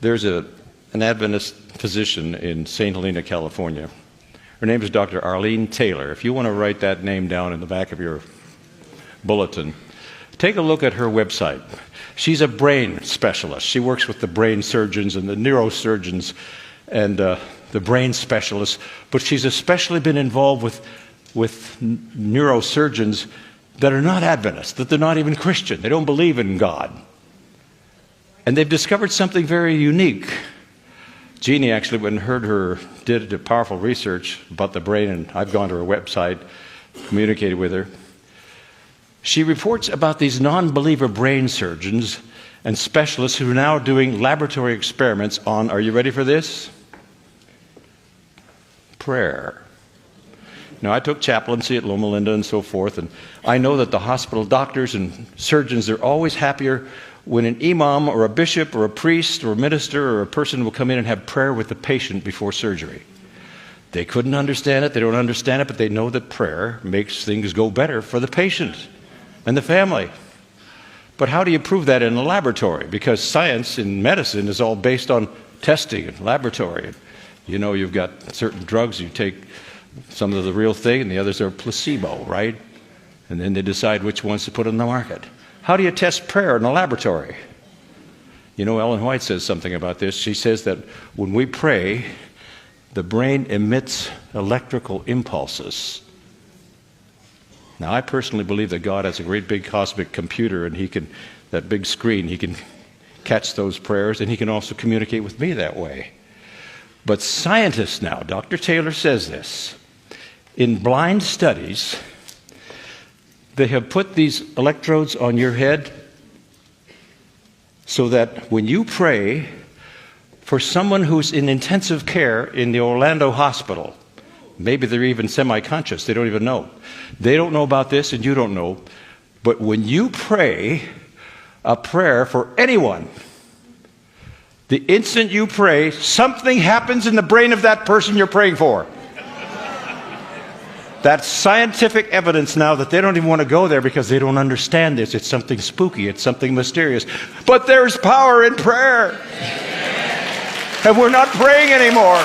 There's an Adventist physician in St. Helena, California. Her name is Dr. Arlene Taylor. If you want to write that name down in the back of your bulletin, take a look at her website. She's a brain specialist. She works with the brain surgeons and the neurosurgeons and the brain specialists, but she's especially been involved with neurosurgeons that are not Adventists, that they're not even Christian. They don't believe in God. And they've discovered something very unique. Jeannie actually went and heard her, did a powerful research about the brain, and I've gone to her website, communicated with her. She reports about these non-believer brain surgeons and specialists who are now doing laboratory experiments on, are you ready for this? Prayer. Now, I took chaplaincy at Loma Linda and so forth, and I know that the hospital doctors and surgeons are always happier when an imam or a bishop or a priest or a minister or a person will come in and have prayer with the patient before surgery. They couldn't understand it, they don't understand it, but they know that prayer makes things go better for the patient and the family. But how do you prove that in a laboratory? Because science in medicine is all based on testing and laboratory. You know, you've got certain drugs, you take some of the real thing and the others are placebo, right? And then they decide which ones to put on the market. How do you test prayer in a laboratory? You know, Ellen White says something about this. She says that when we pray, the brain emits electrical impulses. Now, I personally believe that God has a great big cosmic computer, and that big screen, he can catch those prayers, and he can also communicate with me that way. But scientists now, Dr. Taylor says this, in blind studies, they have put these electrodes on your head so that when you pray for someone who's in intensive care in the Orlando hospital, maybe they're even semi-conscious, they don't even know. They don't know about this and you don't know, but when you pray a prayer for anyone, the instant you pray, something happens in the brain of that person you're praying for. That's scientific evidence now that they don't even want to go there because they don't understand this. It's something spooky. It's something mysterious. But there's power in prayer. And we're not praying anymore.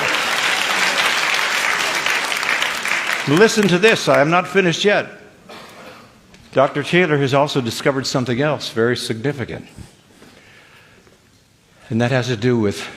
Listen to this. I am not finished yet. Dr. Taylor has also discovered something else very significant. And that has to do with